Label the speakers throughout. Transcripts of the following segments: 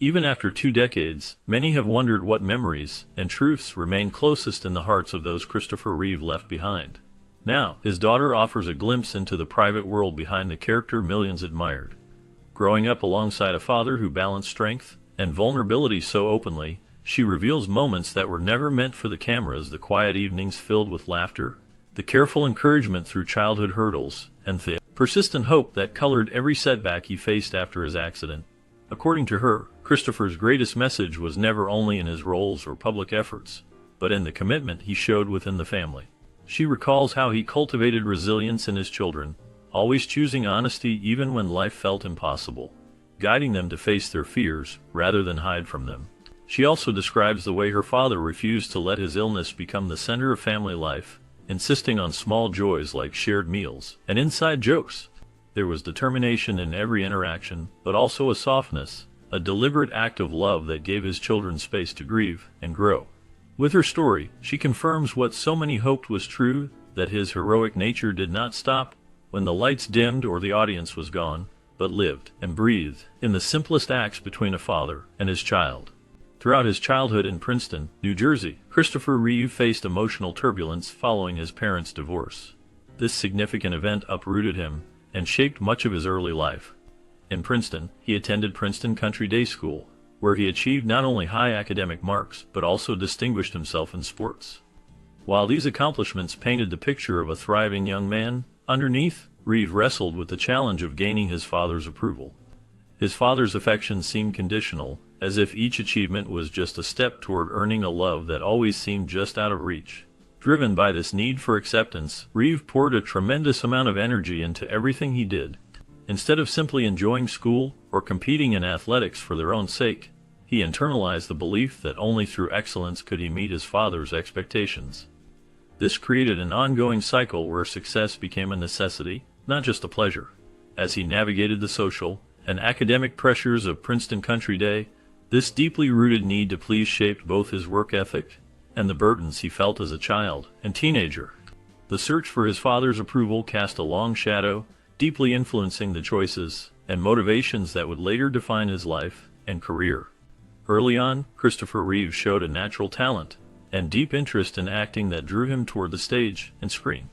Speaker 1: Even after 2 decades, many have wondered what memories and truths remain closest in the hearts of those Christopher Reeve left behind. Now, his daughter offers a glimpse into the private world behind the character millions admired. Growing up alongside a father who balanced strength and vulnerability so openly, she reveals moments that were never meant for the cameras, the quiet evenings filled with laughter, the careful encouragement through childhood hurdles, and the persistent hope that colored every setback he faced after his accident. According to her, Christopher's greatest message was never only in his roles or public efforts, but in the commitment he showed within the family. She recalls how he cultivated resilience in his children, always choosing honesty even when life felt impossible, guiding them to face their fears rather than hide from them. She also describes the way her father refused to let his illness become the center of family life, insisting on small joys like shared meals and inside jokes. There was determination in every interaction, but also a softness, a deliberate act of love that gave his children space to grieve and grow. With her story, she confirms what so many hoped was true, that his heroic nature did not stop when the lights dimmed or the audience was gone, but lived and breathed in the simplest acts between a father and his child. Throughout his childhood in Princeton, New Jersey, Christopher Reeve faced emotional turbulence following his parents' divorce. This significant event uprooted him and shaped much of his early life. In Princeton, he attended Princeton Country Day School, where he achieved not only high academic marks but also distinguished himself in sports. While these accomplishments painted the picture of a thriving young man, underneath, Reeve wrestled with the challenge of gaining his father's approval. His father's affection seemed conditional, as if each achievement was just a step toward earning a love that always seemed just out of reach. Driven by this need for acceptance, Reeve poured a tremendous amount of energy into everything he did. Instead of simply enjoying school or competing in athletics for their own sake, he internalized the belief that only through excellence could he meet his father's expectations. This created an ongoing cycle where success became a necessity, not just a pleasure. As he navigated the social and academic pressures of Princeton Country Day, this deeply rooted need to please shaped both his work ethic and the burdens he felt as a child and teenager. The search for his father's approval cast a long shadow, deeply influencing the choices and motivations that would later define his life and career. Early on, Christopher Reeve showed a natural talent and deep interest in acting that drew him toward the stage and screen.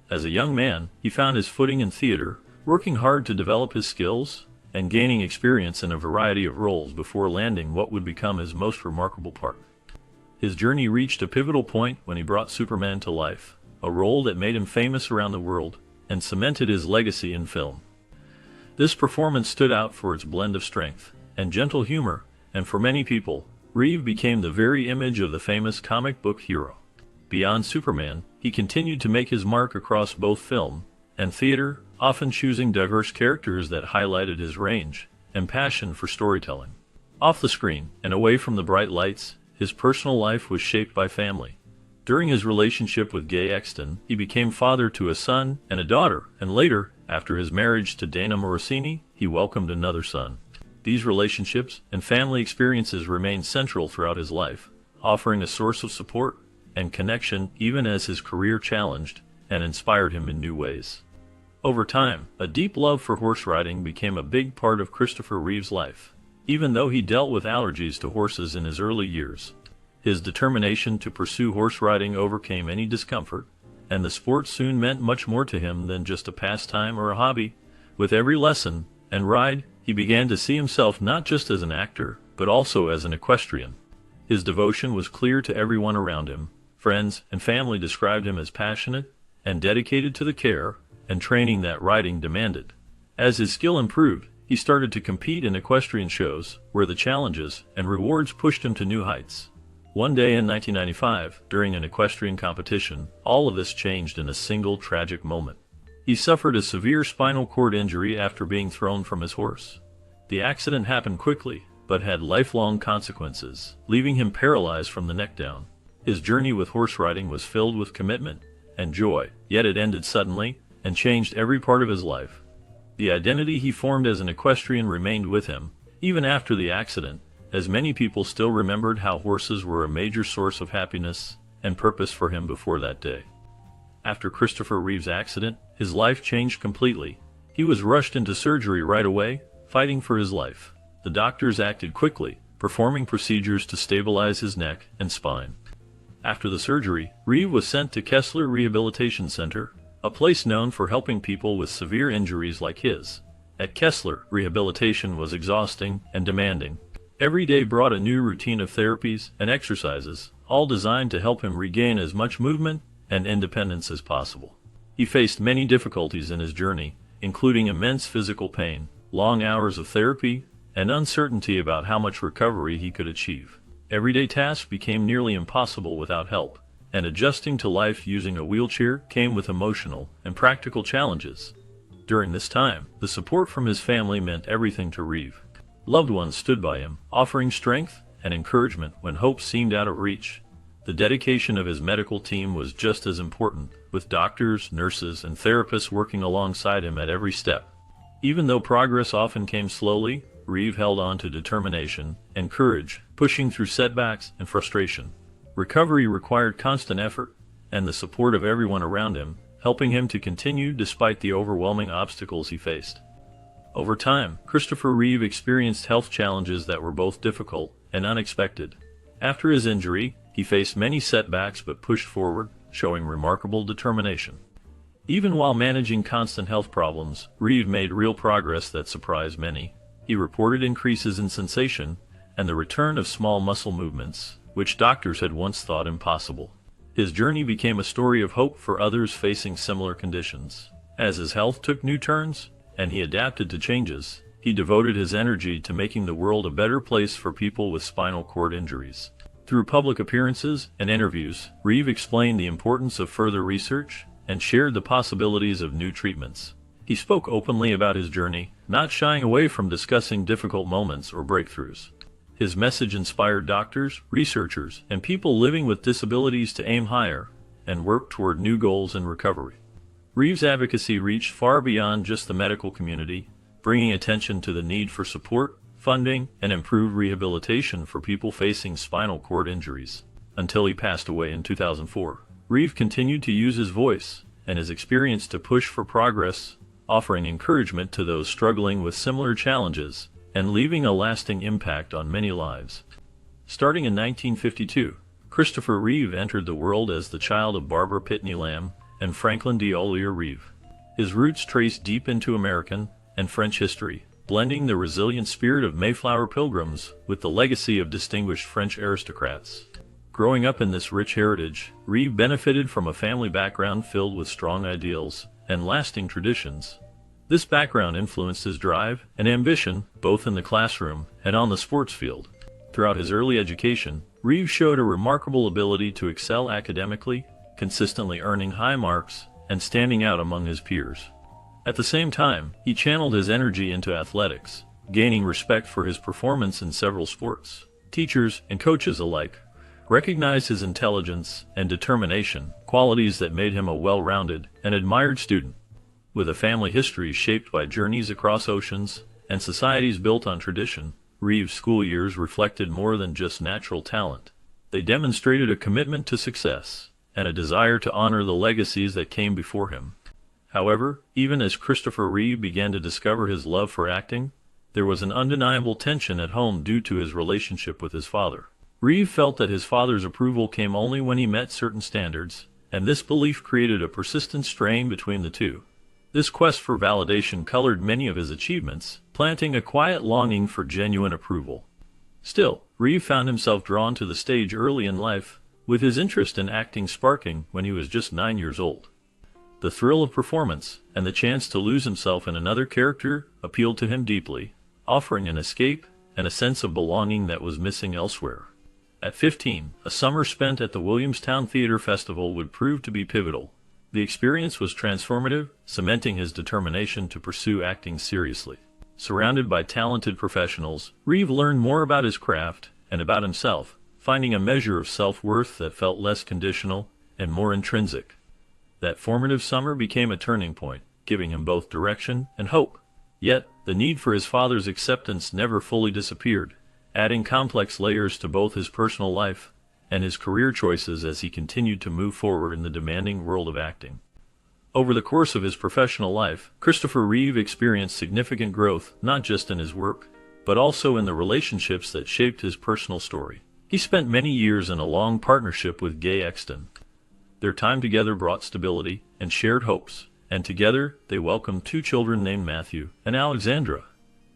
Speaker 1: As a young man, he found his footing in theater, working hard to develop his skills and gaining experience in a variety of roles before landing what would become his most remarkable part. His journey reached a pivotal point when he brought Superman to life, a role that made him famous around the world and cemented his legacy in film. This performance stood out for its blend of strength and gentle humor, and for many people, Reeve became the very image of the famous comic book hero. Beyond Superman, he continued to make his mark across both film and theater, often choosing diverse characters that highlighted his range and passion for storytelling. Off the screen and away from the bright lights, his personal life was shaped by family. During his relationship with Gay Exton, he became father to a son and a daughter, and later, after his marriage to Dana Morosini, he welcomed another son. These relationships and family experiences remained central throughout his life, offering a source of support and connection even as his career challenged and inspired him in new ways. Over time, a deep love for horse riding became a big part of Christopher Reeve's life. Even though he dealt with allergies to horses in his early years, his determination to pursue horse riding overcame any discomfort, and the sport soon meant much more to him than just a pastime or a hobby. With every lesson and ride, he began to see himself not just as an actor, but also as an equestrian. His devotion was clear to everyone around him. Friends and family described him as passionate and dedicated to the care and training that riding demanded. As his skill improved, he started to compete in equestrian shows, where the challenges and rewards pushed him to new heights. One day in 1995, during an equestrian competition, all of this changed in a single tragic moment. He suffered a severe spinal cord injury after being thrown from his horse. The accident happened quickly, but had lifelong consequences, leaving him paralyzed from the neck down. His journey with horse riding was filled with commitment and joy, yet it ended suddenly and changed every part of his life. The identity he formed as an equestrian remained with him, even after the accident, as many people still remembered how horses were a major source of happiness and purpose for him before that day. After Christopher Reeve's accident, his life changed completely. He was rushed into surgery right away, fighting for his life. The doctors acted quickly, performing procedures to stabilize his neck and spine. After the surgery, Reeve was sent to Kessler Rehabilitation Center, a place known for helping people with severe injuries like his. At Kessler, rehabilitation was exhausting and demanding. Every day brought a new routine of therapies and exercises, all designed to help him regain as much movement and independence as possible. He faced many difficulties in his journey, including immense physical pain, long hours of therapy, and uncertainty about how much recovery he could achieve. Everyday tasks became nearly impossible without help, and adjusting to life using a wheelchair came with emotional and practical challenges. During this time, the support from his family meant everything to Reeve. Loved ones stood by him, offering strength and encouragement when hope seemed out of reach. The dedication of his medical team was just as important, with doctors, nurses, and therapists working alongside him at every step. Even though progress often came slowly, Reeve held on to determination and courage, pushing through setbacks and frustration. Recovery required constant effort and the support of everyone around him, helping him to continue despite the overwhelming obstacles he faced. Over time, Christopher Reeve experienced health challenges that were both difficult and unexpected. After his injury, he faced many setbacks but pushed forward, showing remarkable determination. Even while managing constant health problems, Reeve made real progress that surprised many. He reported increases in sensation and the return of small muscle movements, which doctors had once thought impossible. His journey became a story of hope for others facing similar conditions. As his health took new turns, and he adapted to changes, he devoted his energy to making the world a better place for people with spinal cord injuries. Through public appearances and interviews, Reeve explained the importance of further research and shared the possibilities of new treatments. He spoke openly about his journey, not shying away from discussing difficult moments or breakthroughs. His message inspired doctors, researchers, and people living with disabilities to aim higher and work toward new goals in recovery. Reeve's advocacy reached far beyond just the medical community, bringing attention to the need for support, funding, and improved rehabilitation for people facing spinal cord injuries. Until he passed away in 2004, Reeve continued to use his voice and his experience to push for progress, offering encouragement to those struggling with similar challenges and leaving a lasting impact on many lives. Starting in 1952, Christopher Reeve entered the world as the child of Barbara Pitney Lamb and Franklin D. Ollier Reeve. His roots trace deep into American and French history, blending the resilient spirit of Mayflower Pilgrims with the legacy of distinguished French aristocrats. Growing up in this rich heritage, Reeve benefited from a family background filled with strong ideals and lasting traditions. This background influenced his drive and ambition, both in the classroom and on the sports field. Throughout his early education, Reeve showed a remarkable ability to excel academically, consistently earning high marks and standing out among his peers. At the same time, he channeled his energy into athletics, gaining respect for his performance in several sports. Teachers and coaches alike recognized his intelligence and determination, qualities that made him a well-rounded and admired student. With a family history shaped by journeys across oceans and societies built on tradition, Reeve's school years reflected more than just natural talent. They demonstrated a commitment to success and a desire to honor the legacies that came before him. However, even as Christopher Reeve began to discover his love for acting, there was an undeniable tension at home due to his relationship with his father. Reeve felt that his father's approval came only when he met certain standards, and this belief created a persistent strain between the two. This quest for validation colored many of his achievements, planting a quiet longing for genuine approval. Still, Reeve found himself drawn to the stage early in life, with his interest in acting sparking when he was just 9 years old. The thrill of performance and the chance to lose himself in another character appealed to him deeply, offering an escape and a sense of belonging that was missing elsewhere. At 15, a summer spent at the Williamstown Theater Festival would prove to be pivotal. The experience was transformative, cementing his determination to pursue acting seriously. Surrounded by talented professionals, Reeve learned more about his craft and about himself, finding a measure of self-worth that felt less conditional and more intrinsic. That formative summer became a turning point, giving him both direction and hope. Yet, the need for his father's acceptance never fully disappeared, adding complex layers to both his personal life and his career choices as he continued to move forward in the demanding world of acting. Over the course of his professional life, Christopher Reeve experienced significant growth, not just in his work, but also in the relationships that shaped his personal story. He spent many years in a long partnership with Gay Exton. Their time together brought stability and shared hopes, and together they welcomed 2 children named Matthew and Alexandra.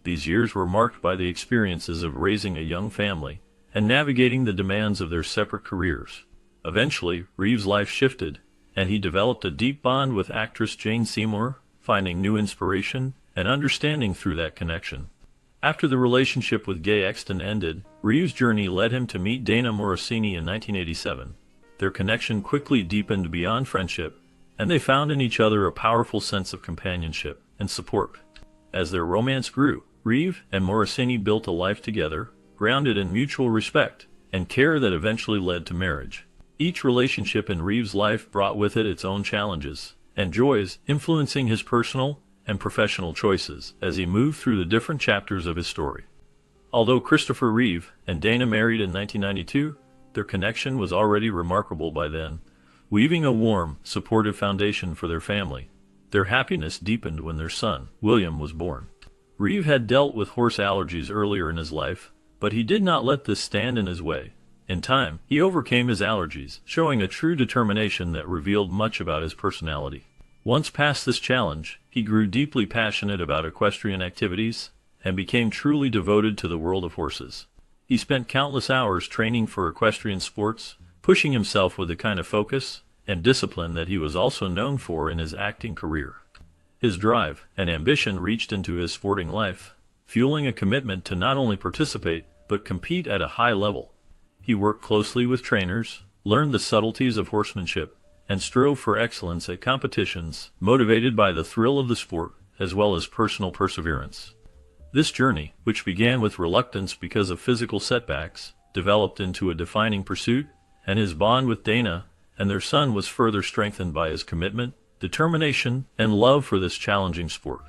Speaker 1: These years were marked by the experiences of raising a young family and navigating the demands of their separate careers. Eventually, Reeve's life shifted, and he developed a deep bond with actress Jane Seymour, finding new inspiration and understanding through that connection. After the relationship with Gay Exton ended, Reeve's journey led him to meet Dana Morosini in 1987. Their connection quickly deepened beyond friendship, and they found in each other a powerful sense of companionship and support. As their romance grew, Reeve and Morosini built a life together, grounded in mutual respect and care that eventually led to marriage. Each relationship in Reeve's life brought with it its own challenges and joys, influencing his personal and professional choices as he moved through the different chapters of his story. Although Christopher Reeve and Dana married in 1992, their connection was already remarkable by then, weaving a warm, supportive foundation for their family. Their happiness deepened when their son, William, was born. Reeve had dealt with horse allergies earlier in his life, but he did not let this stand in his way. In time, he overcame his allergies, showing a true determination that revealed much about his personality. Once past this challenge, he grew deeply passionate about equestrian activities and became truly devoted to the world of horses. He spent countless hours training for equestrian sports, pushing himself with the kind of focus and discipline that he was also known for in his acting career. His drive and ambition reached into his sporting life, fueling a commitment to not only participate, but compete at a high level. He worked closely with trainers, learned the subtleties of horsemanship, and strove for excellence at competitions, motivated by the thrill of the sport, as well as personal perseverance. This journey, which began with reluctance because of physical setbacks, developed into a defining pursuit, and his bond with Dana and their son was further strengthened by his commitment, determination, and love for this challenging sport.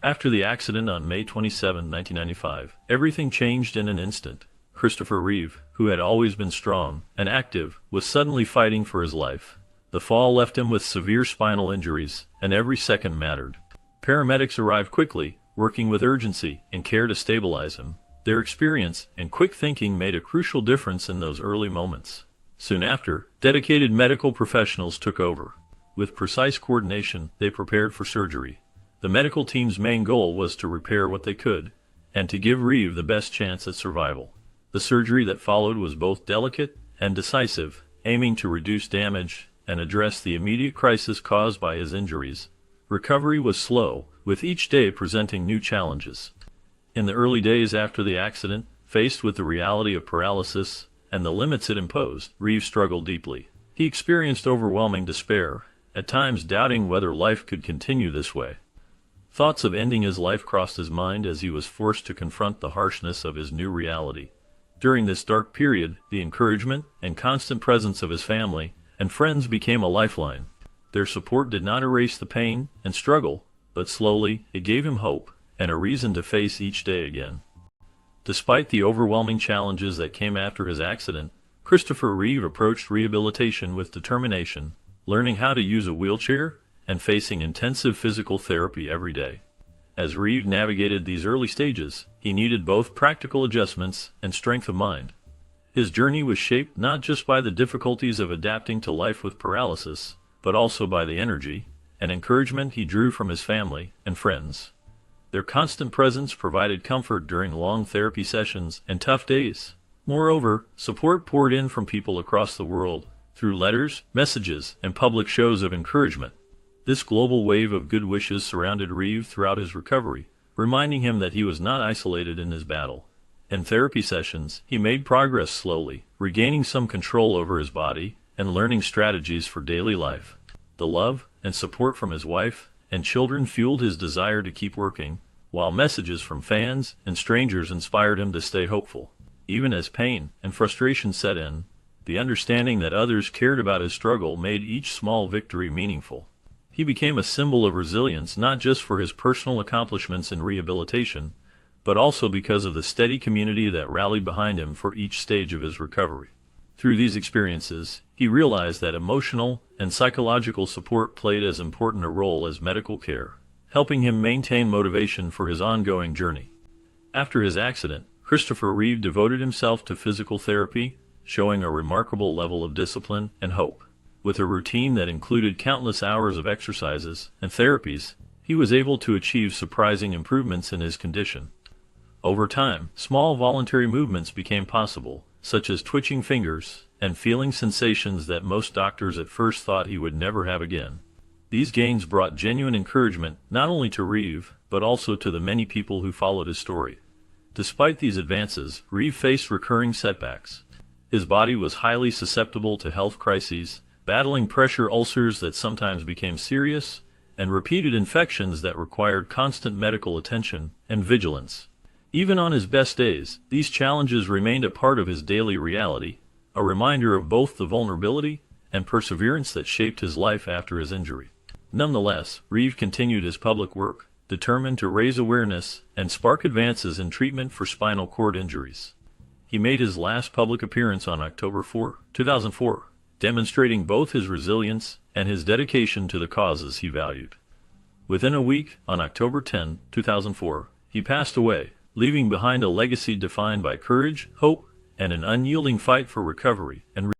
Speaker 1: After the accident on May 27, 1995, everything changed in an instant. Christopher Reeve, who had always been strong and active, was suddenly fighting for his life. The fall left him with severe spinal injuries, and every second mattered. Paramedics arrived quickly, working with urgency and care to stabilize him. Their experience and quick thinking made a crucial difference in those early moments. Soon after, dedicated medical professionals took over. With precise coordination, they prepared for surgery. The medical team's main goal was to repair what they could, and to give Reeve the best chance at survival. The surgery that followed was both delicate and decisive, aiming to reduce damage and address the immediate crisis caused by his injuries. Recovery was slow, with each day presenting new challenges. In the early days after the accident, faced with the reality of paralysis and the limits it imposed, Reeve struggled deeply. He experienced overwhelming despair, at times doubting whether life could continue this way. Thoughts of ending his life crossed his mind as he was forced to confront the harshness of his new reality. During this dark period, the encouragement and constant presence of his family and friends became a lifeline. Their support did not erase the pain and struggle, but slowly it gave him hope and a reason to face each day again. Despite the overwhelming challenges that came after his accident, Christopher Reeve approached rehabilitation with determination, learning how to use a wheelchair and facing intensive physical therapy every day. As Reeve navigated these early stages, he needed both practical adjustments and strength of mind. His journey was shaped not just by the difficulties of adapting to life with paralysis, but also by the energy and encouragement he drew from his family and friends. Their constant presence provided comfort during long therapy sessions and tough days. Moreover, support poured in from people across the world, through letters, messages, and public shows of encouragement. This global wave of good wishes surrounded Reeve throughout his recovery, reminding him that he was not isolated in his battle. In therapy sessions, he made progress slowly, regaining some control over his body and learning strategies for daily life. The love and support from his wife and children fueled his desire to keep working, while messages from fans and strangers inspired him to stay hopeful. Even as pain and frustration set in, the understanding that others cared about his struggle made each small victory meaningful. He became a symbol of resilience not just for his personal accomplishments in rehabilitation, but also because of the steady community that rallied behind him for each stage of his recovery. Through these experiences, he realized that emotional and psychological support played as important a role as medical care, helping him maintain motivation for his ongoing journey. After his accident, Christopher Reeve devoted himself to physical therapy, showing a remarkable level of discipline and hope. With a routine that included countless hours of exercises and therapies, he was able to achieve surprising improvements in his condition. Over time, small voluntary movements became possible, such as twitching fingers and feeling sensations that most doctors at first thought he would never have again. These gains brought genuine encouragement not only to Reeve, but also to the many people who followed his story. Despite these advances, Reeve faced recurring setbacks. His body was highly susceptible to health crises, battling pressure ulcers that sometimes became serious, and repeated infections that required constant medical attention and vigilance. Even on his best days, these challenges remained a part of his daily reality, a reminder of both the vulnerability and perseverance that shaped his life after his injury. Nonetheless, Reeve continued his public work, determined to raise awareness and spark advances in treatment for spinal cord injuries. He made his last public appearance on October 4, 2004, demonstrating both his resilience and his dedication to the causes he valued. Within a week, on October 10, 2004, he passed away, leaving behind a legacy defined by courage, hope, and an unyielding fight for recovery and